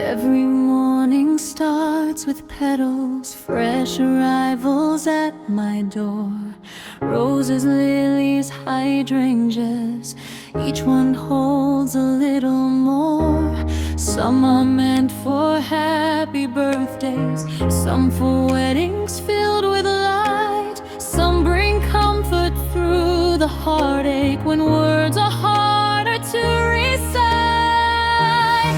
Every morning starts with petals, fresh arrivals at my door. Roses, lilies, hydrangeas, each one holds a little more. Some are meant for happy birthdays, some for weddings filled with light. Some bring comfort through the heartache when words are harder to recite.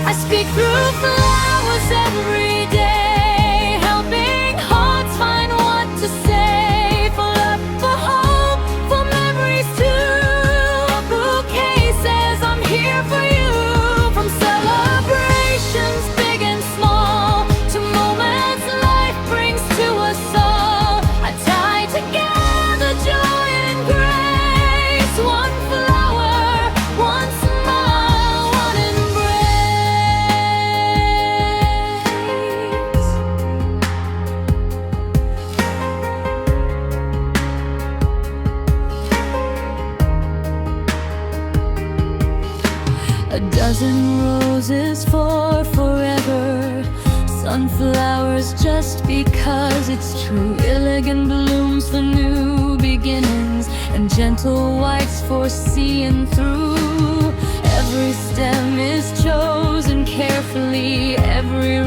I speak through flowers every day, helping hearts find what to say. For love, for hope, for memories too. A bouquet says I'm here for you. From celebrations big and small to moments life brings to us all, I tie together joy and grace. One flower, one smile, one a dozen roses for forever, sunflowers just because it's true, elegant blooms for new beginnings, and gentle whites for seeing through. Every stem is chosen carefully, every